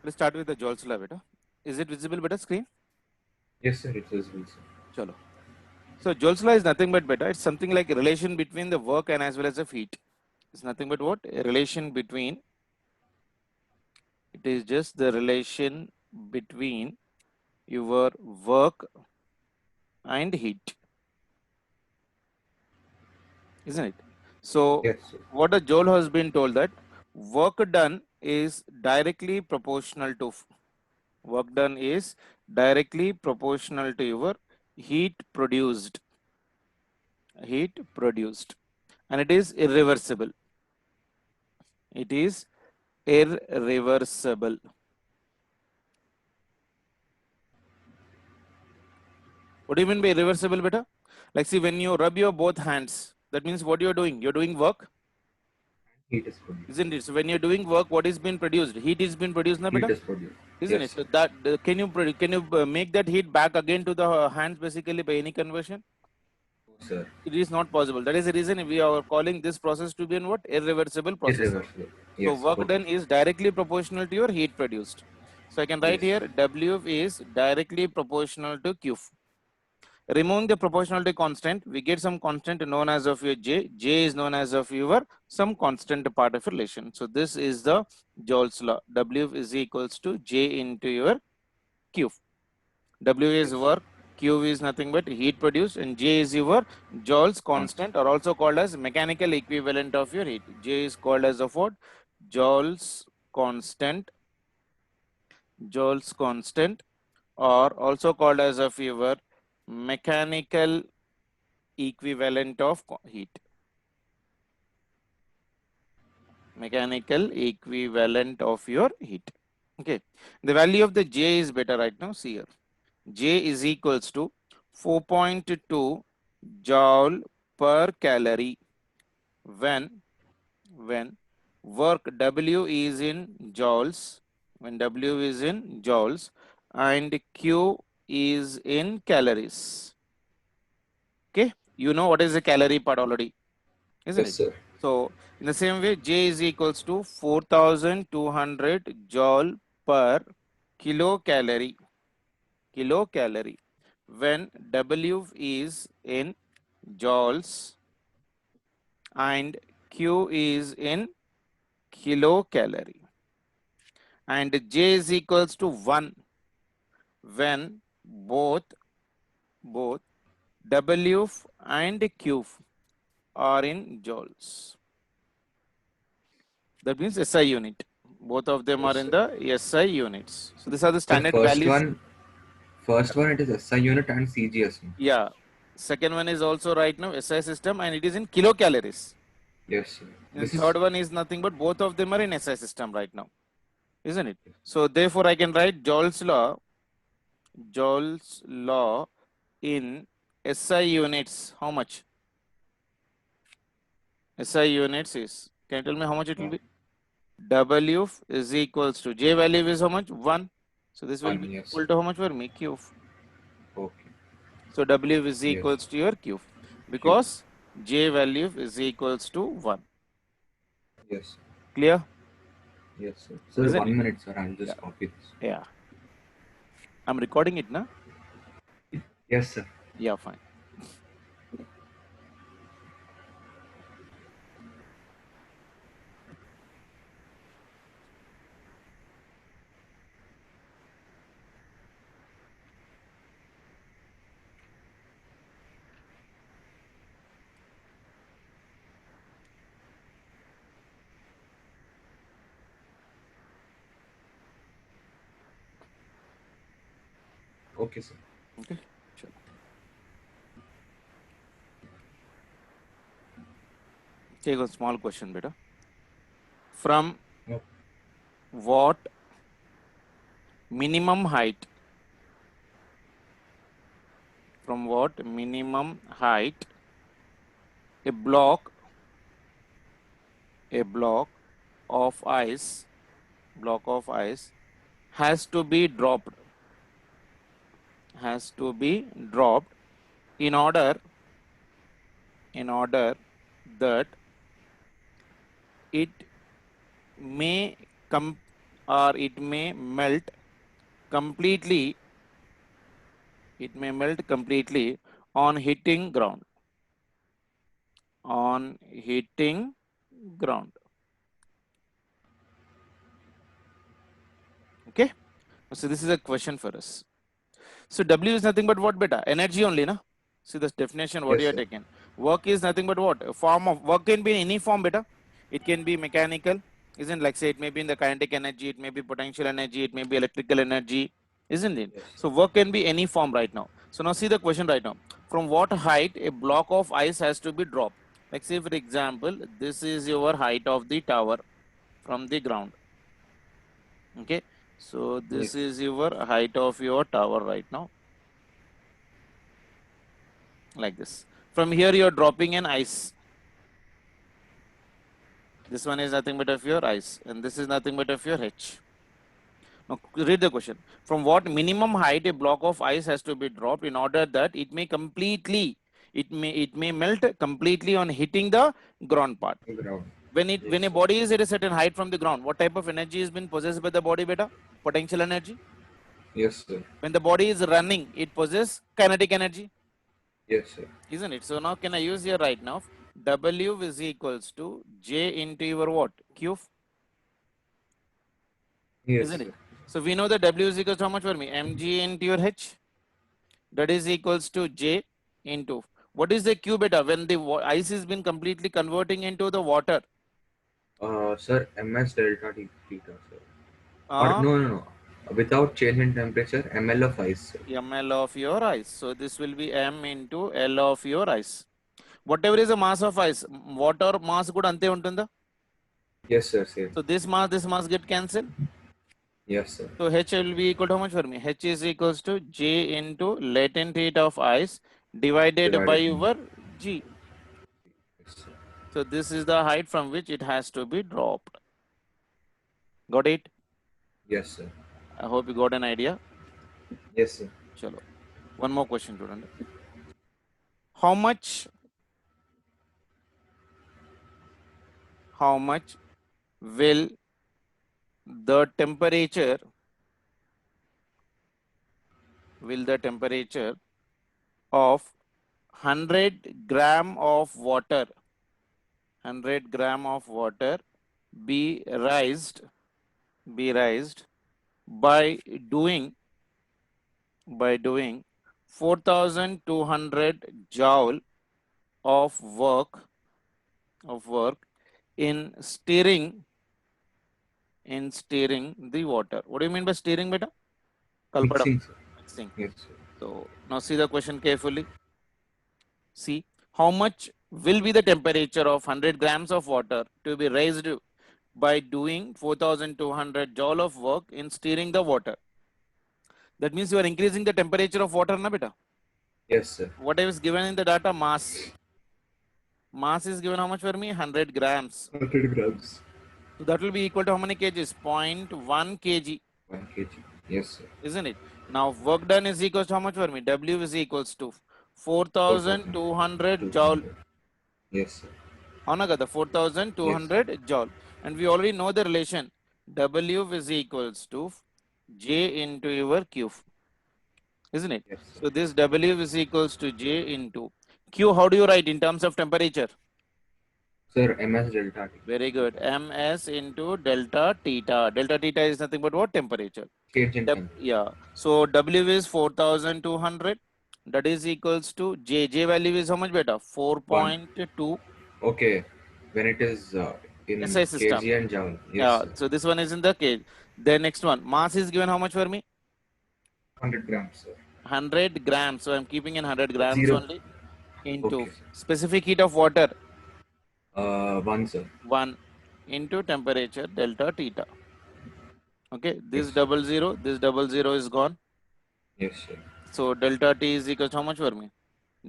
Let's start with the Joule's law, beta. Is it visible, beta, screen? Yes, sir. It's visible, sir. Chalo. So Joule's law is nothing but, beta, it's something like a relation between the work and as well as the heat. It's nothing but what? A relation between, it is just the relation between your work and heat, isn't it? So Yes, sir. what the Joule has been told that work done is directly proportional to work done is directly proportional to your heat produced, and it is irreversible. It is irreversible. What do you mean by irreversible, beta? Like, see, when you rub your both hands, that means what you're doing? You're doing work, Heat is produced. isn't it? So when you're doing work, what is being produced? Heat is being produced, na, Heat beta? is produced. Isn't Yes, it? sir. So that can you make that heat back again to the hands basically by any conversion? No, sir. It is not possible. That is the reason we are calling this process to be in what? Irreversible process. Irreversible. So Yes, work okay. done is directly proportional to your heat produced. So I can write Yes, here sir. W is directly proportional to Q. Removing the proportionality constant, we get some constant known as of your J. J is known as of your some constant part of relation. So this is the Joule's law. W is equals to J into your Q. W is Yes, sir. work, Q is nothing but heat produced, and J is your Joule's Constant. constant, or also called as mechanical equivalent of your heat. J is called as of what? Joule's constant, Joule's constant, or also called as of your mechanical equivalent of heat. Mechanical equivalent of your heat. Okay. The value of the J is better right now. See here. J is equals to 4.2 joule per calorie when work W is in joules, when W is in joules and Q is in calories. Okay, you know what is the calorie part already, isn't Yes, it? sir. So in the same way, J is equals to 4200 joule per kilocalorie when W is in joules and Q is in kilocalorie, and J is equals to 1 when both W and Q are in joules. That means SI unit. Both of them are Yes, in sir. the SI units. So these are the Sir, standard values. first one it is SI unit and CGS. No? Yeah. Second one is also right now SI system and it is in kilocalories. Yes, sir. And This is third one is nothing but both of them are in SI system right now, isn't it? So therefore I can write Joule's law in SI units. How much? SI units is, can you tell me how much it will be? W is equals to J value is how much? 1. So this will be 1. Yes, equal to how much for me? Q. sir. Okay. So W is Yes. equals to your Q Q. because J value is equals to 1. Yes. Clear? Yes, sir. Sir, Isn't it? 1 minute, sir. I'll Yeah. just copy this. Yeah. I'm recording it now. Yes, sir. Yeah, fine. Okay, sir. Okay. Sure. Take a small question, beta. From Oh, what minimum height? From what minimum height a block of ice block of ice has to be dropped in order that it may come or it may melt completely. It may melt completely on hitting ground. On hitting ground. Okay. So this is a question for us. So W is nothing but what, beta? Energy only, na? See this definition, what Yes, you are sir. taking. Work is nothing but what? A form of work can be in any form, beta. It can be mechanical, isn't like say it may be in the kinetic energy, it may be potential energy, it may be electrical energy, isn't it? Yes. So work can be any form right now. So now see the question right now. From what height a block of ice has to be dropped? Like say for example, this is your height of the tower from the ground. Okay. So this Yes. is your height of your tower right now. Like this. From here you are dropping an ice. This one is nothing but of your ice, and this is nothing but of your H. Now read the question. From what minimum height a block of ice has to be dropped in order that it may completely, it may melt completely on hitting the ground part. Ground. When Yes, a sir. body is at a certain height from the ground, what type of energy has been possessed by the body, beta? Potential energy. Yes, sir. When the body is running, it possesses kinetic energy, Yes, sir. isn't it? So now can I use here right now? W is equals to J into your what? Q, Yes, isn't it? sir. So we know that W is equals to how much for me? Mg into your H. That is equals to J into. What is the Q, beta? When the ice has been completely converting into the water. Sir, ms delta t theta, sir. Or Uh, no, no, no. Without change in temperature, ml of ice, sir. ml of your ice. So this will be M into L of your ice. Whatever is the mass of ice, water mass kuda ante untunda. Yes, sir. Same. So this mass get cancelled. Yes, sir. So H will be equal to how much for me? H is equals to J into latent heat of ice divided by Divided. your G. Yes, sir. So this is the height from which it has to be dropped. Got it? Yes, sir. I hope you got an idea. Yes, sir. Chalo. One more question, student. How much will the temperature of 100 gram of water 100 gram of water be raised by doing 4200 joule of work in stirring the water. What do you mean by stirring, beta? Kalpadam. Mixing, sir. Mixing. Yes, sir. So now see the question carefully. See how much will be the temperature of 100 grams of water to be raised by doing 4200 joule of work in stirring the water. That means you are increasing the temperature of water, na beta? Yes, sir. What is given in the data? Mass. Mass is given how much for me? 100 grams. 100 grams. So that will be equal to how many kgs? 0.1 kg, 1 kg. Yes, sir. isn't it? Now work done is equals to how much for me? W is equals to 4200 joule. 4200. Yes, sir. The Yes. 4200 joule. And we already know the relation. W is equals to J into your Q, isn't it? Yes, sir. So this W is equals to J into Q. How do you write in terms of temperature? Sir, ms delta t. Very good. Ms into delta theta. Delta theta is nothing but what? Temperature. Change in temperature. Yeah. So W is 4200. That is equals to J. J value is how much, beta? 1. 4.2 Okay. When it is in SI system. kg and joule. Yes, Yeah. sir. So this one is in the cage. The next one. Mass is given how much for me? 100 grams, sir. 100 grams. So I'm keeping in 100 grams 0. only into Okay, sir. specific heat of water. 1, sir. 1 into temperature delta theta. Okay. Yes, This sir. double zero is gone. Yes, sir. So delta T is equals to how much for me?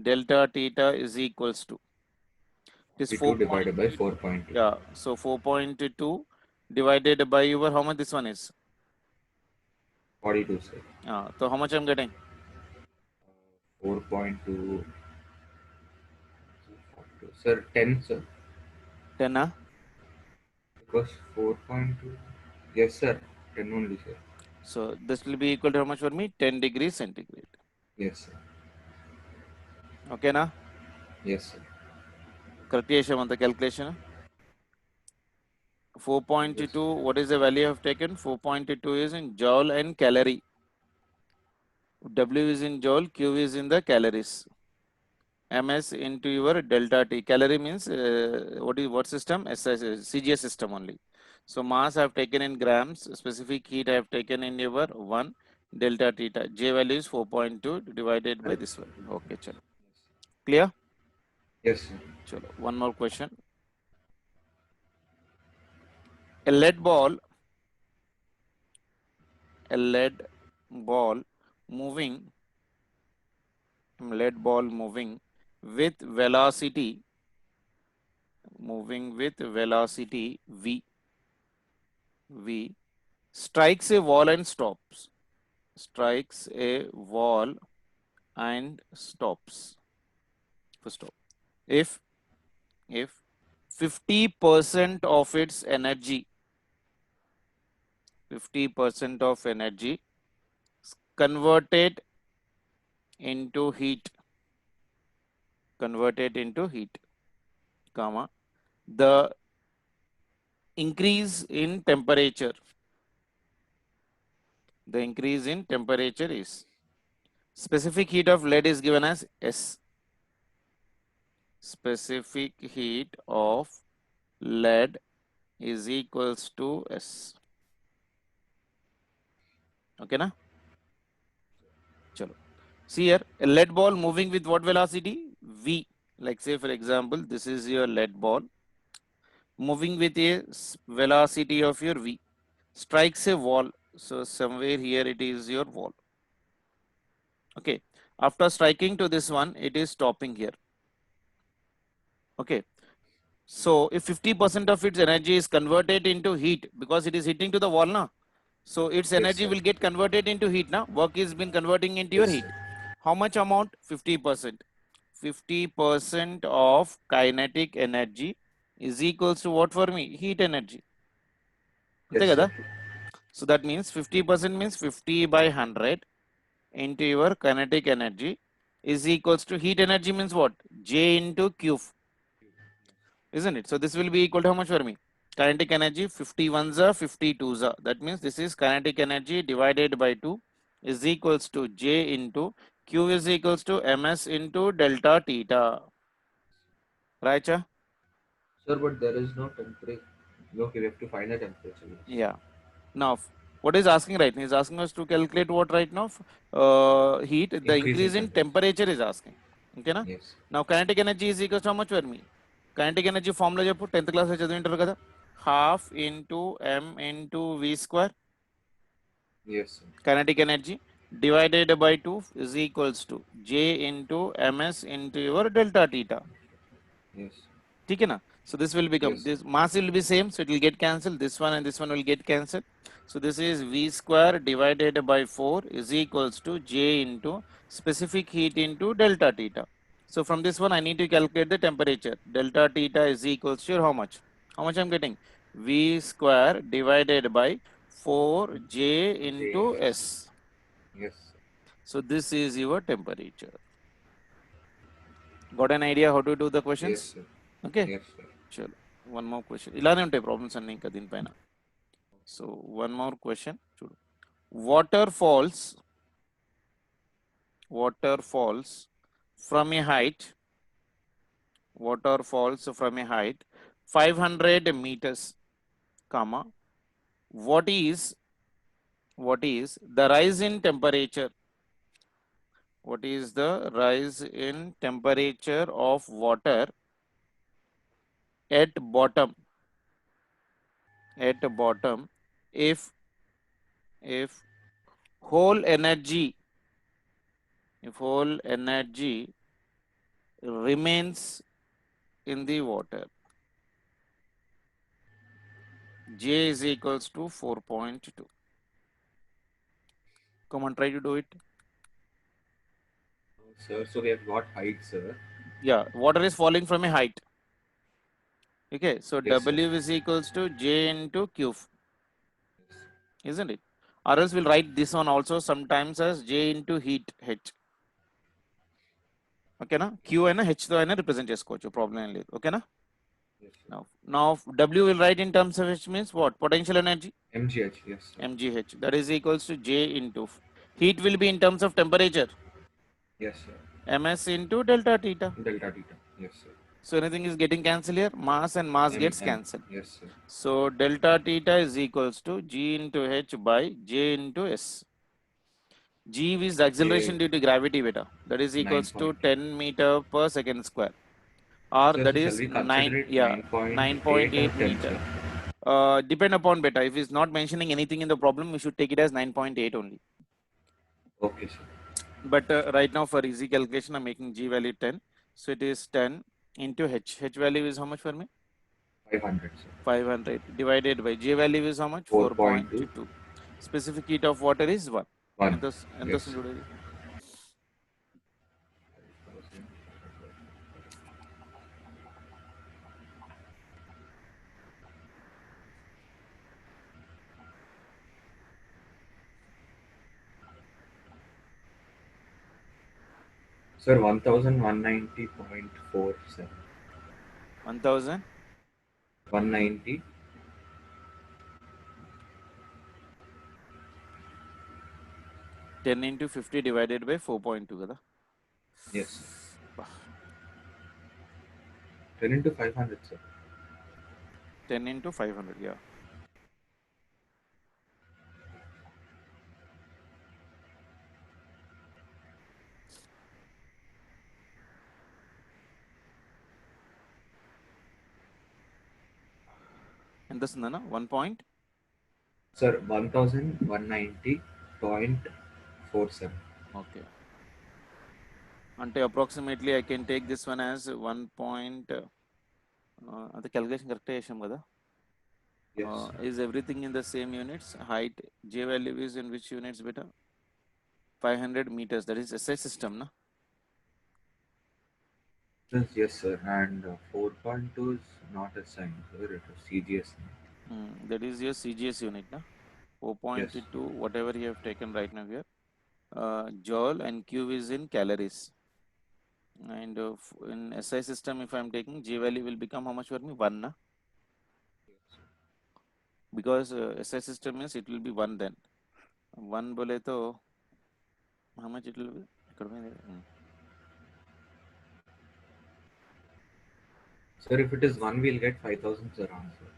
Delta theta is equals to this 42 divided by 4.2. 4.2. Yeah. So 4.2 divided by your how much this one is? 42, sir. So how much I'm getting? 4.2. Sir, 10, sir. 10, Because 4.2. Yes, sir. 10 only, sir. So this will be equal to how much for me? 10 degrees centigrade. Yes, sir. Okay, na? Yes, sir. Correct on the calculation. Yes, 4.2, what is the value I have taken? 4.2 is in joule and calorie. W is in joule, Q is in the calories. MS into your delta T. Calorie means what system? CGS system only. So mass I have taken in grams, specific heat I have taken in your 1 delta theta. J value is 4.2 divided by this one. Okay, chalo. Clear? yes, sir. Chalo. One more question. A lead ball moving moving with velocity v strikes a wall and stops. Strikes a wall and stops. Stop. If 50% of its energy 50% of energy converted into heat comma the increase in temperature is specific heat of lead is given as S. Specific heat of lead is equals to S. Okay, na? Chalo. See here, a lead ball moving with what velocity? V. Like say for example, this is your lead ball moving with a velocity of your V. Strikes a wall. So somewhere here it is your wall. Okay. After striking to this one, it is stopping here. Okay. So if 50% of its energy is converted into heat because it is hitting to the wall now. So its Yes, energy sir. will get converted into heat now. Work is been converting into your Yes, heat. sir. How much amount? 50%. 50% of kinetic energy is equals to what for me? Heat energy. Yes, sir. So that means 50% means 50 by 100 into your kinetic energy is equals to heat energy means what? J into Q, isn't it? So this will be equal to how much for me? Kinetic energy 51s are 52s are. That means this is kinetic energy divided by 2 is equals to J into Q is equals to MS into delta theta. Right, cha? Sir, but there is no temperature. Okay, we have to find a temperature. Yes. Yeah. Now, what is asking right now? He's asking us to calculate what right now? Heat. The Increase in increase in temperature. temperature is asking. Okay, na? Yes. Now, kinetic energy is equal to how much for me? Kinetic energy formula చెప్పు 10th class చదివింటారు కదా half into m into v square Yes, sir. kinetic energy divided by 2 is equals to j into ms into your delta theta. Yes. ठीक है ना? So this will become, Yes, sir. this mass will be same, so it will get cancelled. This one and this one will get cancelled. So this is V square divided by 4 is equals to J into specific heat into delta theta. So from this one, I need to calculate the temperature. Delta theta is equals to how much? How much I'm getting? V square divided by 4J into JS. S. Yes, sir. So this is your temperature. Got an idea how to do the questions? Yes, sir. Okay. Yes, sir. చలో one more question ఇలానే ఉంటాయి problems అన్ని ఇంకా దీనిపైన so one more question చూడు water falls from a height 500 meters comma what is the rise in temperature of water at bottom if if whole energy remains in the water. J is equals to 4.2. Come on, try to do it. Sir, so we have got height, sir. Yeah, water is falling from a height. Okay, so Yes, sir. W is equals to J into Q. isn't it? Or else we'll write this one also sometimes as J into heat H. Okay na? Q and H తో అయినా represent చేసుకోవచ్చు, problem ఏం లేదు. ఓకేనా? Yes, sir. Now W will write in terms of H means what? Potential energy. MGH, yes, sir. MGH, that is equals to J into heat will be in terms of temperature. Yes, sir. MS into delta theta. Delta theta, yes, sir. So anything is getting cancelled here. Mass and mass gets M, cancelled. yes, sir. So delta theta is equals to G into H by J into S. G is acceleration due to gravity beta. That is equals to 10 meter per second square. Or Sir, that so is shall we consider 9, it yeah, 9.8 or 9.8 10, meter. sir? Depend upon beta. If it's not mentioning anything in the problem, we should take it as 9.8 only. Okay, sir. But right now for easy calculation, I'm making G value 10. So it is 10 into H. H value is how much for me? 500, sir. 500 divided by J value is how much? 4.2. 4.2. Specific heat of water is 1. 1. ఎంత Yes. వస్తుంది చూడండి. Sir, 1190.47. 1000 190. 10 into 50 divided by 4.2 కదా. Yes, sir. 10 into 500, sir. 10 into 500, yeah. ఎంత వస్తుందన్న 1 point? Sir, 1190.47. Okay. అంటే approximately I can take this one as 1 point. అంత calculation correct చేసాం కదా. Yes, sir. Is everything in the same units? Height, J value is in which units beta? 500 meters. That is SI system, na? Yes, sir. And 4.2 is not a sign, sir. It is CGS. That is your CGS unit, na? 4.2, whatever you have taken right now here. Joule and Q is in calories. And in SI system, if I am taking, J value will become how much for me? 1, na? Because SI system means it will be 1 then. 1 bole to, how much it will be? Sir, if it is 1, we'll get 5,000 sir answer.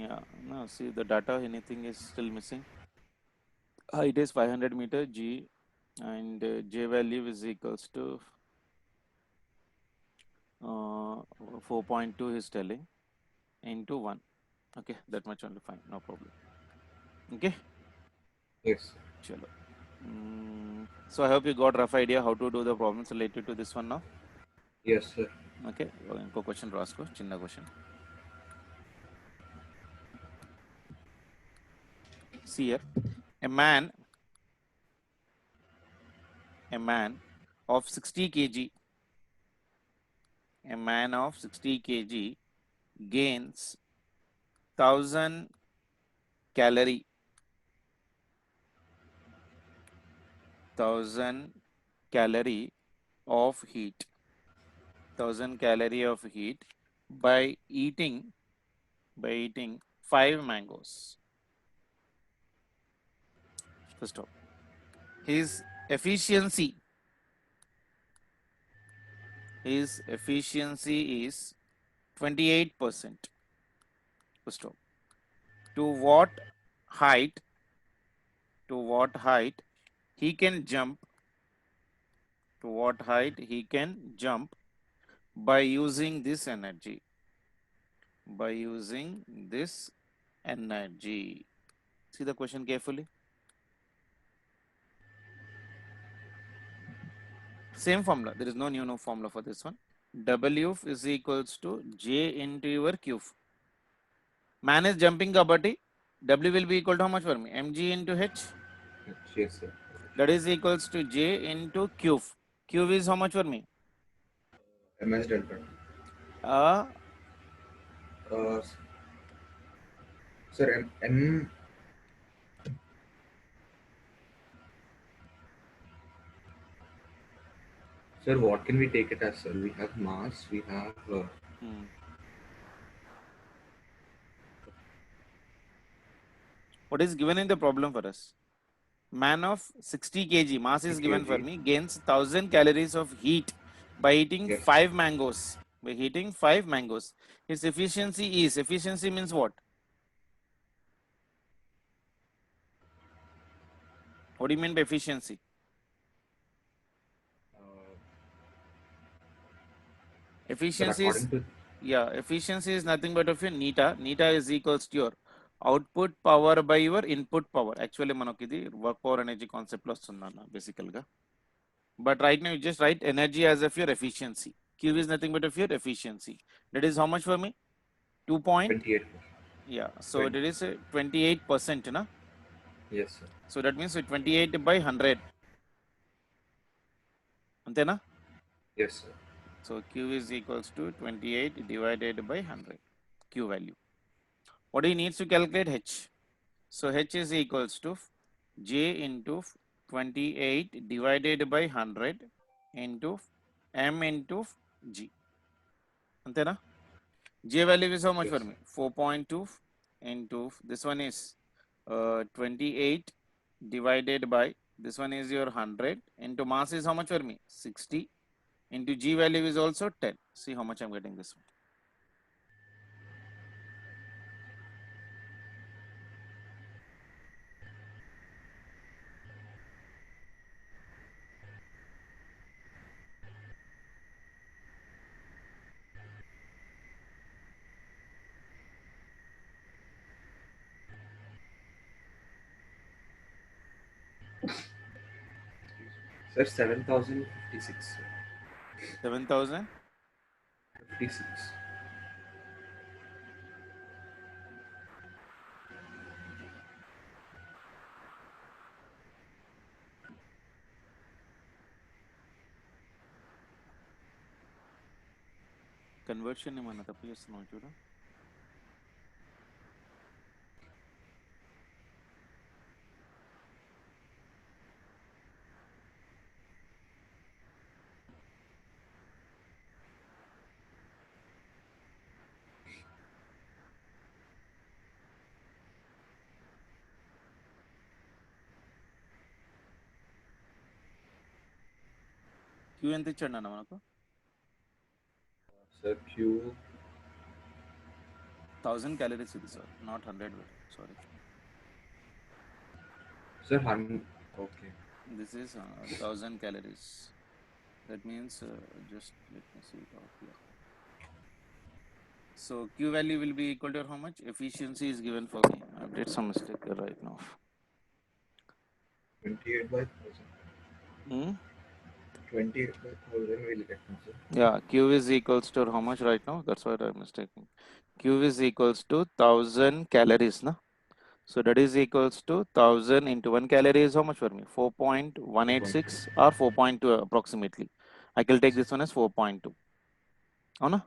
Yeah, no, see the data, anything is still missing. Height is 500 meter G, and J value is equals to 4.2 is telling into 1. Okay, that much only, fine, no problem. Okay. Yes, sir. Chalo. So I hope you got rough idea how to do the problems related to this one now. Yes, sir. Okay, inko question rasko, chinna question. See here, a man of 60 kg, a man of 60 kg gains 1000 calorie, 1000 calorie of heat, 1000 calorie of heat by eating 5 mangoes. First off, his efficiency is 28%. First off, to what height he can jump, by using this energy, See the question carefully. Same formula, there is no new formula for this one. W is equals to J into your Q. Man is jumping kabatti, W will be equal to how much for me? Mg into H. Yes, sir. That is equals to J into Q. Q is how much for me? MS delta. Sir, M Sir, what can we take it as, sir? We have mass, we have What is given in the problem for us? Man of 60 kg, mass is given for kg. me, gains 1000 calories of heat by eating Yes. 5 mangoes. By eating 5 mangoes. His efficiency means what? What do you mean by efficiency? Sir, Efficiency is, according to efficiency is nothing but of your neta. Neta is equals to your output power by your input power. Actually, మనకి ఇది work power energy concept లో వస్తుందన్న basically గా. But right now you just write energy as of your efficiency. Q is nothing but of your efficiency. That is how much for me? 2 point. 28. Yeah. So it is 28%. Na? Yes, sir. So that means 28 by 100. Antena? Yes, sir. So Q is equals to 28 divided by 100. Q value. What do you need to calculate? H. So H is equals to J into 28 divided by 100 into M into G. Antena? J value is how much Yes, for sir. me? 4.2 into this one is 28 divided by this one is your 100 into mass is how much for me? 60 into G value is also 10. See how much I'm getting this one. Sir, 7,056. 7,000. 56. Conversion ఏమన్నా తప్పు చేస్తున్నావు చూడు. Queue ఎంత ఇచ్చాడు అన్న మనకు? Sir, Q 1000 calories ఇది sir, not 100. Sorry. Sir, okay. This is 1000 calories. That means just let me see it out here. So Q value will be equal to how much? Efficiency is given for me. I did some mistake there right now. 28 by 1000. 28 by 1000 will get, sir. Yeah, Q is equals to how much right now? That's what I'm mistaken. Q is equals to 1000 calories, na? So that is equals to 1000 into 1 calorie is how much for me? 4.186 or 4.2 approximately. I can take this one as 4.2. Oh, no?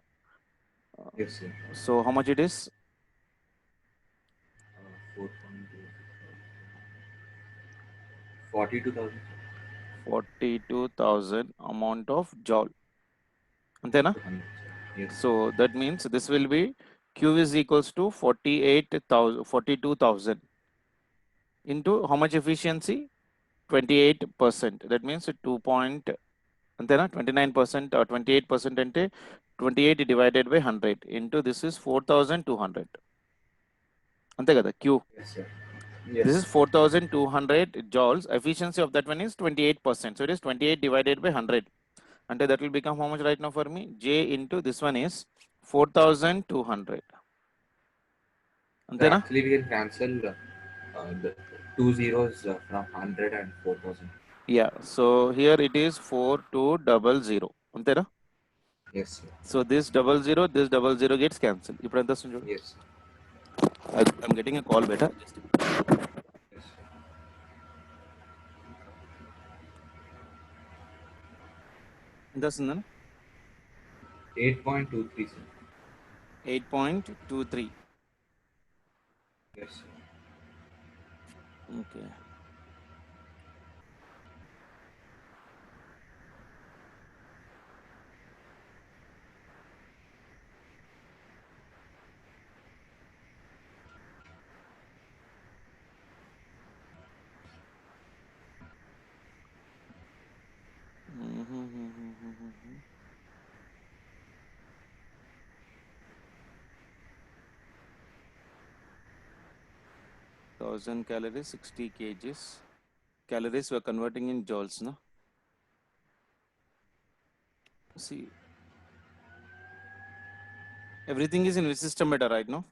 Yes, sir. So how much it is? 4.2. 42,000. 42,000 amount of joule. Antena? Yes. So that means this will be Q is equals to 48,000, 42,000 into how much efficiency? 28%. That means 2 point, antena 29% or 28% ante 28 divided by 100 into this is 4,200. Ante kada Q. Yes, sir. Yes. This is 4,200 joules. Efficiency of that one is 28%. So it is 28 divided by 100. And that will become how much right now for me? J into this one is 4,200. So actually, we can cancel the two zeros from 100 and 4,000. Yeah. So here it is 4200. Antena? Yes, sir. So this 00 gets cancelled. Yes, sir. I'm getting a call better. Yes, sir. Just 8.23, sir. 8.23. Yes, sir. Okay. 1000 calories, 60 kgs. Calories we're converting in joules, no? See, everything is in which system better, right? No?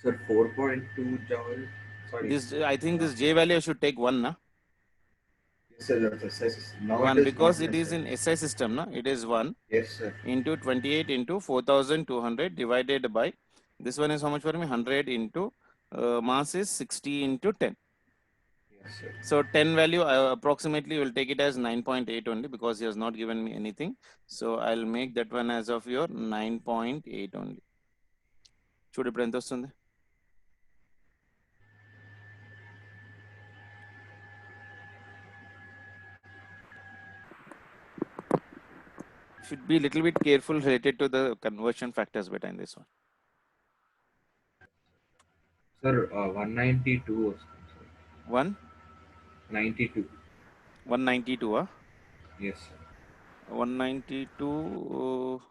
Sir, 4.2 joule. Sorry. This, I think this J value I should take 1, na? Yes, sir, that's SI system. Now 1 it is because not it is in SI system, na? It is 1 Yes, sir. into 28 into 4200 divided by, this one is how much for me? 100 into mass is 60 into 10. Yes, sir. So 10 value approximately will take it as 9.8 only because he has not given me anything. So I'll make that one as of your 9.8 only. చూడు ఇప్పుడు ఎంత వస్తుంది? Should be a little bit careful related to the conversion factors behind this one. Sir, 192 వస్తుంది, sir. 192. 192. Huh? Yes, sir. 192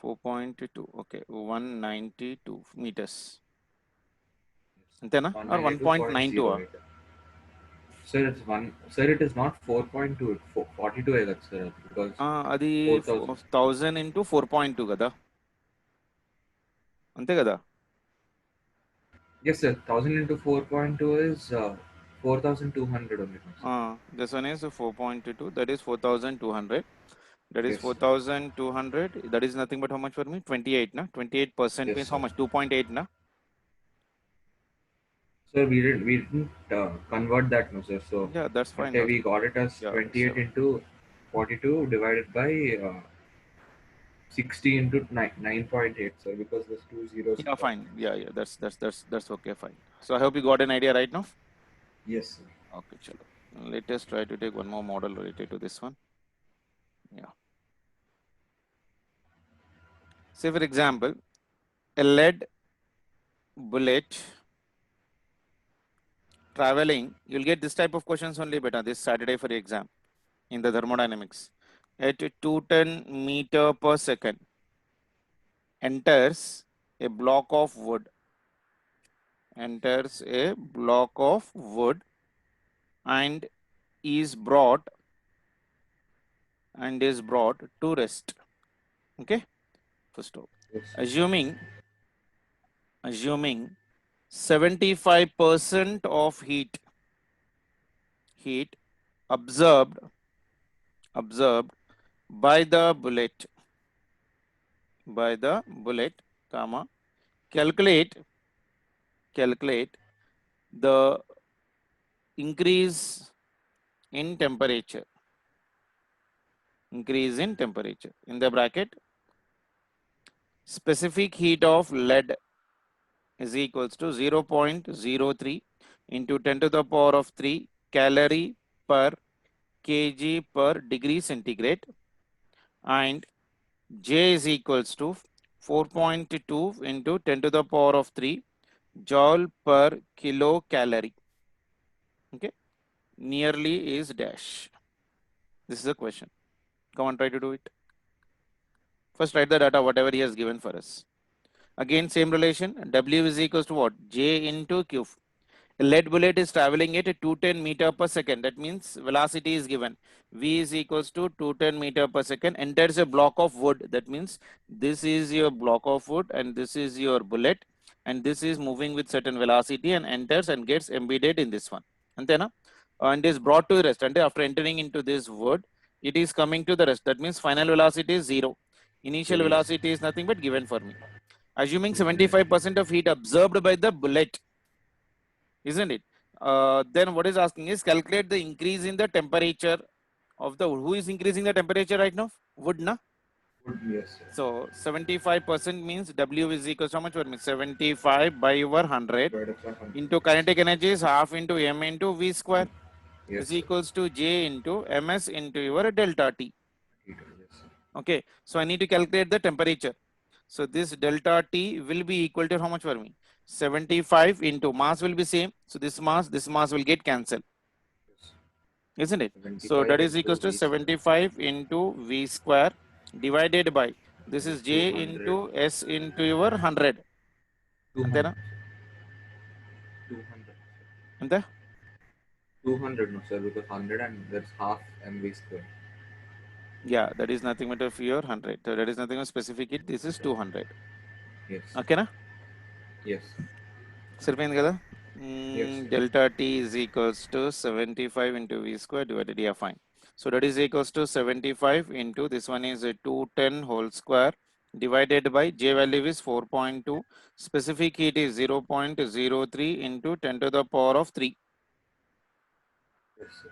4.2. Okay, 192 meters. అంతేనా? Or 1.92? Sir, it's one. Sir, it is not 4.2. 42 కదా, sir, because అది 4000. 1000 into 4.2 కదా, అంతే కదా? Yes, sir. 1000 into 4.2 is 4200 only. This one is 4.2. That is 4200. That is Yes, 4200. That is nothing but how much for me? 28, na? 28% Yes, means sir. how much? 2.8, na? Sir, we didn't convert that, no, sir. So Yeah, that's fine. okay, we got it as Yeah, 28 so- into 42 divided by 60 into 9.8, sir, because there's 2 zeros. Yeah, fine. Yeah, that's okay, fine. So I hope you got an idea right now. Yes, sir. Okay, chalo. Let us try to take one more model related to this one. Yeah. Say for example, a lead bullet traveling, you'll get this type of questions only beta this Saturday for your exam in the thermodynamics. At 210 meter per second enters a block of wood, and is brought to rest. Okay, first off, Yes, sir. assuming 75% of heat observed by the bullet, comma, calculate the increase in temperature, in the bracket. Specific heat of lead is equals to 0.03 into 10 to the power of 3 calorie per kg per degree centigrade, and J is equals to 4.2 into 10 to the power of 3 joule per kilocalorie. Okay, nearly is dash. This is a question. Come on, try to do it. First write the data whatever he has given for us. Again same relation, W is equals to what? J into Q. A lead bullet is traveling at 210 meter per second. That means velocity is given. V is equals to 210 meter per second. Enters a block of wood. That means this is your block of wood and this is your bullet. And this is moving with certain velocity and enters and gets embedded in this one. Antena? And is brought to rest. And after entering into this wood, it is coming to the rest. That means final velocity is 0. Initial Yes. velocity is nothing but given for me. Assuming 75% of heat observed by the bullet, isn't it? Then what is asking is calculate the increase in the temperature of the wood. Who is increasing the temperature right now? Wood, na? Yes, sir. So 75% means W is equal to how much? 75 by over 100 Divided by 100. into kinetic energy is half into M into V square Yes, is sir. equals to J into MS into your delta T. Yes, sir. Okay, so I need to calculate the temperature. So this delta T will be equal to how much for me? 75 into mass will be same. So this mass will get cancelled, isn't it? So that is equals to 75 into V square divided by, this is J into S into your 100. Antena? 200. Ante? 200, no, sir, because 100 and that's half MV square. Yeah, that is nothing but of your 100. So that is nothing but specific it. This is 200. Yes. Okay, na? Yes. Sirpin kada? Yes, sir. Delta T is equals to 75 into V square divided. Yeah, fine. So that is equals to 75 into this one is a 210 whole square divided by J value is 4.2. Specific heat is 0.03 into 10 to the power of 3. Yes, sir.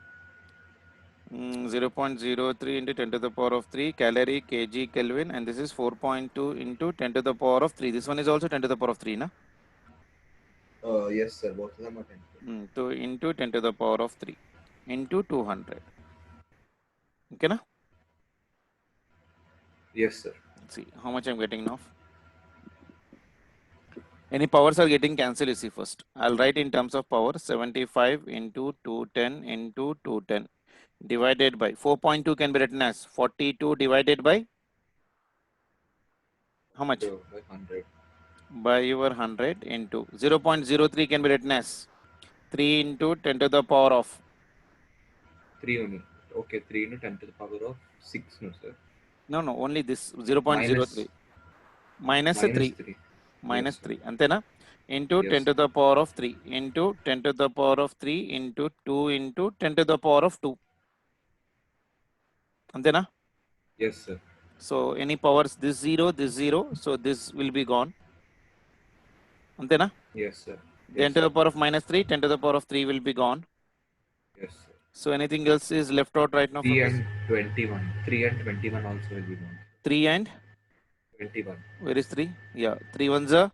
0.03 into 10 to the power of 3 calorie kg Kelvin, and this is 4.2 into 10 to the power of 3. This one is also 10 to the power of 3, na? Yes, sir. Both of them are 10. So into 10 to the power of 3 into 200. Okay, na? Yes, sir. Let's see how much I'm getting now. Any powers are getting cancelled, you see first. I'll write in terms of power 75 into 210 into 210 divided by 4.2 can be written as 42 divided by how much? So, by 100. By your 100 into 0.03 can be written as 3 into 10 to the power of 3 only. Okay, 3 into 10 to the power of 6, no, sir. no only this Minus 0.03 minus 3 3. Yes, minus sir. 3 antena into Yes, 10 to sir. the power of 3 into 10 to the power of 3 into 2 into 10 to the power of 2 antena. Yes, sir. So any powers this 0 so this will be gone antena. Yes, sir. 10 Yes, to sir. the power of minus 3 10 to the power of 3 will be gone. Yes, sir. So anything else is left out right now 3 from this and 21. 3 and 21 also will be gone. 3 and 21. where is 3? Yeah, 3 ones are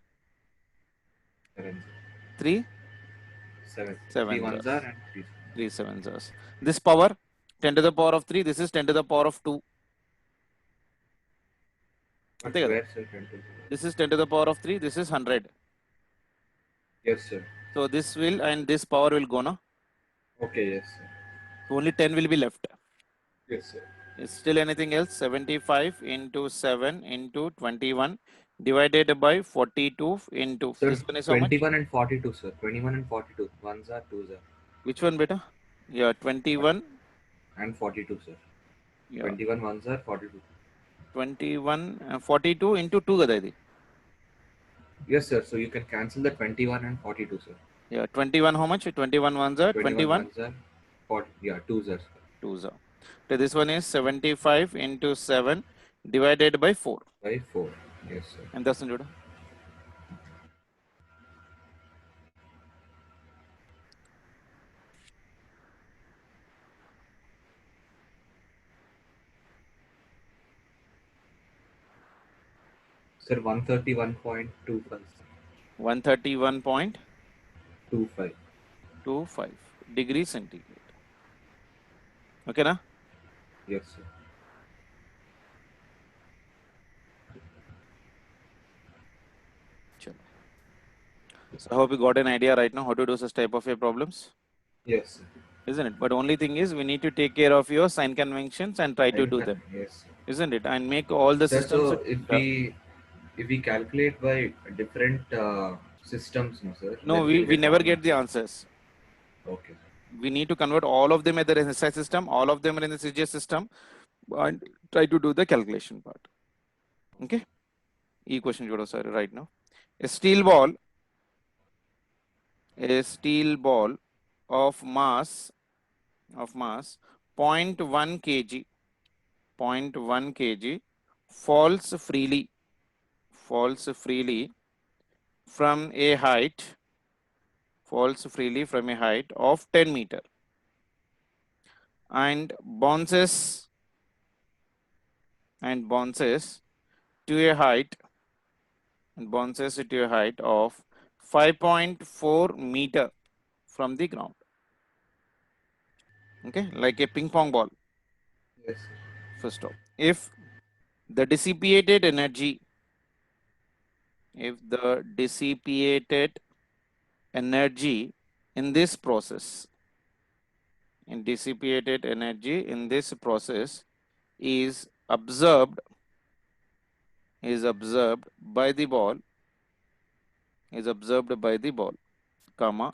7. 3 7. 3 sevens ones are are and 3. 3 sevens are. This power 10 to the power of 3, this is 10 to the power of 2 But ante kada. where, sir? 10 to 0. This is 10 to the power of 3, this is 100. Yes, sir. So this will and this power will go now. Okay, yes, sir. So only 10 will be left. Yes, sir. Is still anything else? 75 into 7 into 21 divided by 42 into Sir, this one is how much? 21 and 42, sir. 21 and 42. Ones are, twos are. Which one beta? Yeah, 21. And 42, sir. Yeah, 21 ones are 42. 21 42 into 2 kada idi. Yes, sir. So you can cancel the 21 and 42, sir. Yeah, 21 how much? 21 ones are 21 21 ones are 40. Yeah, twos are, sir. 2s are. So this one is 75 into 7 divided by 4. By 4. Yes, sir. And that's not good. Sir, 131.25. 131.25 25. degrees centigrade. Okay, na? Yes, sir. Chalo. So I hope you got an idea right now how to do such type of problems, Yes, sir. isn't it? But only thing is we need to take care of your sign conventions and try to do them, Yes, sir. isn't it? And make all the Sir, systems. so if we calculate by different systems, no, sir, No, then we we'll get never one get the answer. answers. Okay. We need to convert all of them either in the SI system, all of them are in the CGS system, and try to do the calculation part. Okay. E question sir right now. A steel ball of mass 0.1 kg 0.1 kg falls freely from a height of 10 meter and bounces to a height of 5.4 meter from the ground. Okay, like a ping pong ball. Yes, sir. First off, if the dissipated energy in this process is observed by the ball is observed by the ball, comma,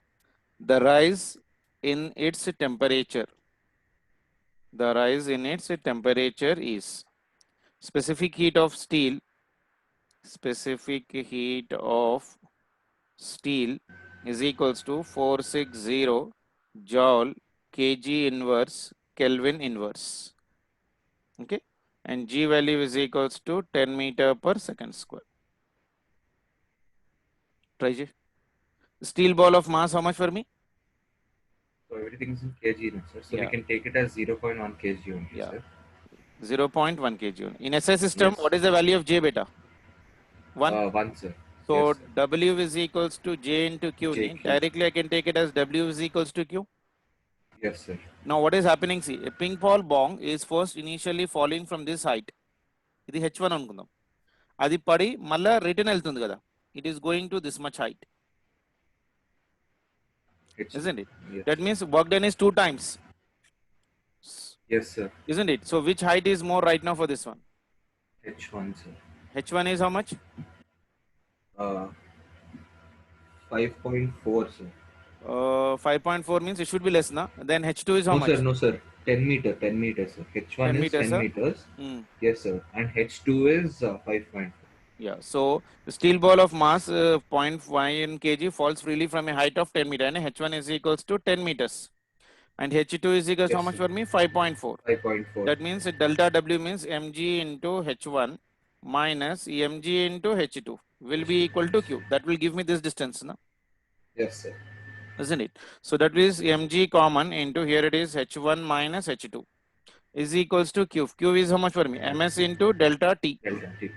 the rise in its temperature. The rise in its temperature is specific heat of steel. Specific heat of steel is equals to 460 joule kg inverse Kelvin inverse. Okay, and G value is equals to 10 meter per second square. Try J. Steel ball of mass, how much for me? So everything is in kg, no, sir. So we Yeah, can take it as 0.1 kg only, yeah, sir. 0.1 kg. In SI system, Yes. what is the value of J beta? 1. 1, sir. Yes, So sir. W is equals to J into Q. JQ. Directly I can take it as W is equals to Q. Yes, sir. Now what is happening? See, a ping pong ball is first initially falling from this height. ఇది H1 అనుకుందాం. అది పడి మళ్ళా return వెళ్తుంది కదా. It is going to this much height. Isn't it? Yes, That sir. means work done is 2 times. Yes, sir. Isn't it? So which height is more right now for this one? H1, sir. H1 is how much? 5.4, sir. 5.4 means it should be less, na? Then H2 is how No, much? sir. No, sir. 10 meter. 10 meters, sir. H1 10 is meters, 10 sir? meters. Mm. Yes, sir. And H2 is 5.4. Yeah. So the steel ball of mass 0.5 kg falls freely from a height of 10 meter, and H1 is equals to 10 meters. And H2 is equals to how Yes, much sir. for me? 5.4. 5.4. That means delta W means mg into H1 minus mg into H2 will be equal to Q. That will give me this distance, no? Yes, sir. Isn't it? So that is mg common into here it is H1 minus H2 is equals to Q. Q is how much for me? Ms into delta T. Delta T.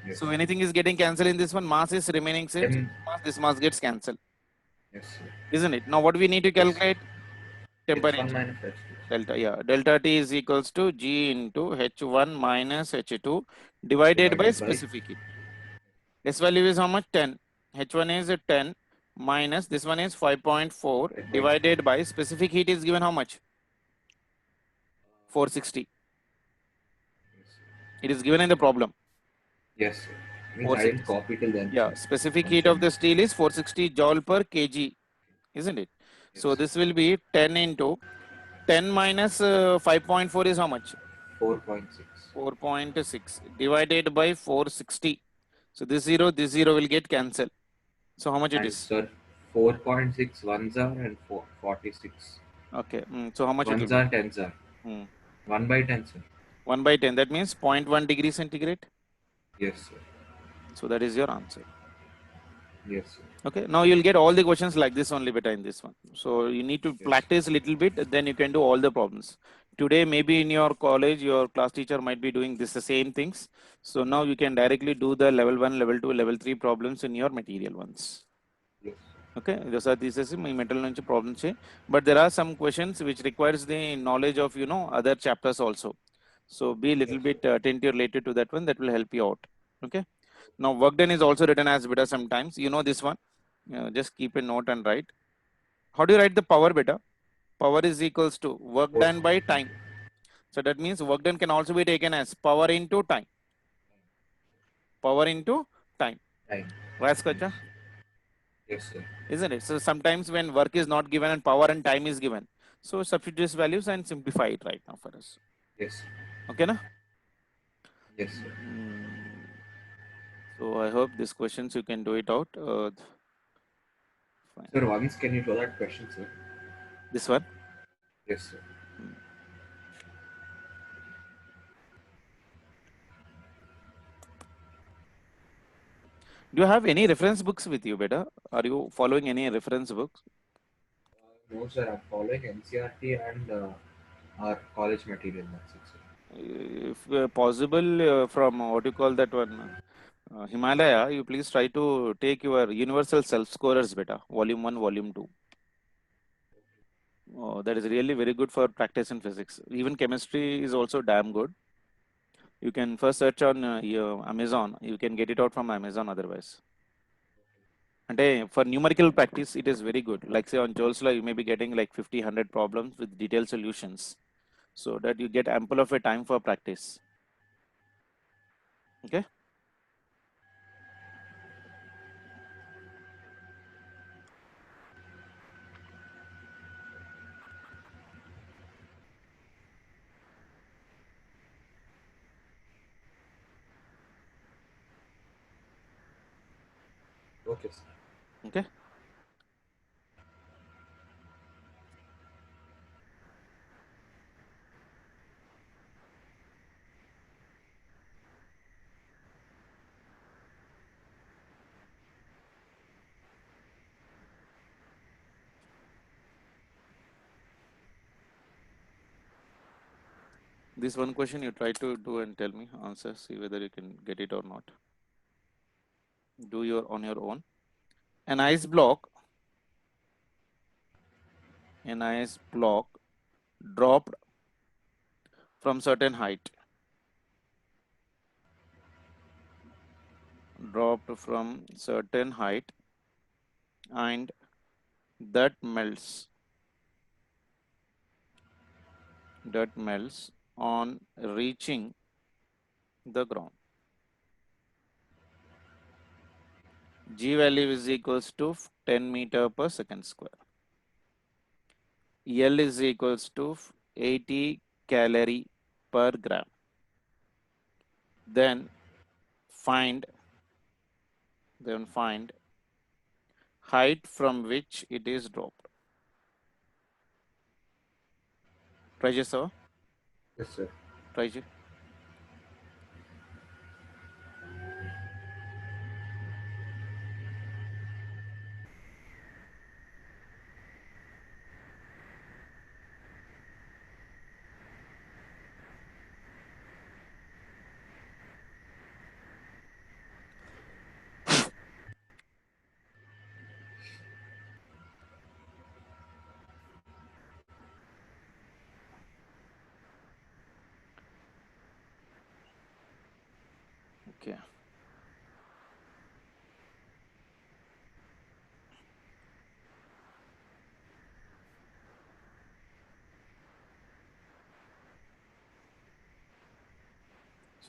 Yes. So anything is getting cancelled in this one. Mass is remaining same. M. This mass gets cancelled. Yes, sir. Isn't it? Now what we need to Yes, sir. calculate? H1 Temperature. minus H2. Delta, yeah. Delta T is equals to G into H1 minus H2 divided by specific heat. This value is how much? 10. H1 is 10 minus this one is 5.4 divided by specific heat is given how much? 460. It is given in the problem. Yes, sir. Means I 460. didn't copy till then. Yeah, sir. specific heat of the steel is 460 joule per kg, isn't it? Yes, So sir. this will be 10 into 10 minus 5.4 is how much? 4.6. 4.6 divided by 460. So this zero will get cancelled. So how much it And is? sir, 4.6 ones are and 46. Okay. So how much it Ones will be? are 10s are. 1 by 10, sir. 1 by 10. That means 0.1 degree centigrade. Yes, sir. So that is your answer. Yes, sir. Okay. Now you'll get all the questions like this only better in this one. So you need to practice a little bit, then you can do all the problems. Today, maybe in your college, your class teacher might be doing the same things. So now you can directly do the level 1, level 2, level 3 problems in your material ones. Yes. Okay, those are these mental nunchi problems. But there are some questions which requires the knowledge of other chapters also. So be a little bit attentive related to that one. That will help you out. Okay. Now work done is also written as beta sometimes. You know this one. Just keep a note and write. How do you write the power beta? Power is equals to work done by time. So that means work done can also be taken as power into time. Power into time. Time. Right, Kacha? Yes, sir. Isn't it? So sometimes when work is not given and power and time is given, so substitute these values and simplify it right now for us. Yes. Okay, na? Yes, sir. So I hope these questions you can do it out. Fine. Sir, once can you show that question, sir? This one? Yes, sir. Do you have any reference books with you, beta? Are you following any reference books? No, sir. I'm following NCRT and our college material. That's it, sir. If possible, from what you call that one, Himalaya, you please try to take your universal self-scorers beta, volume 1, volume 2. Oh, that is really very good for practice in physics. Even chemistry is also damn good. You can first search on Amazon. You can get it out from Amazon otherwise. And for numerical practice, it is very good. Like say on Joul's law, you may be getting like 50, 100 problems with detailed solutions, so that you get ample of a time for practice. Okay. Okay, sir. Okay. This one question you try to do and tell me answer, see whether you can get it or not. Do your on your own. An ice block dropped from certain height, and that melts on reaching the ground. G value is equals to 10 meter per second square. L is equals to 80 calorie per gram. Then find height from which it is dropped. Try sir. Yes, sir. Try. Okay.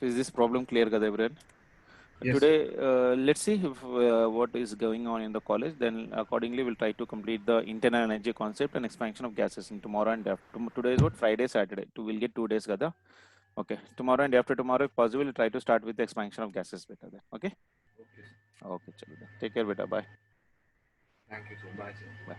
So is this problem clear, Gadevran? Yes, sir. Today, let's see if, what is going on in the college. Then accordingly, we'll try to complete the internal energy concept and expansion of gases in tomorrow and after. Today is what? Friday, Saturday. We'll get 2 days, Gada. Okay. Tomorrow and after tomorrow, if possible, we'll try to start with the expansion of gases better then. Okay. Okay, sir. Okay. Chalo then. Take care, beta. Bye. Thank you, sir. Bye, sir. Bye.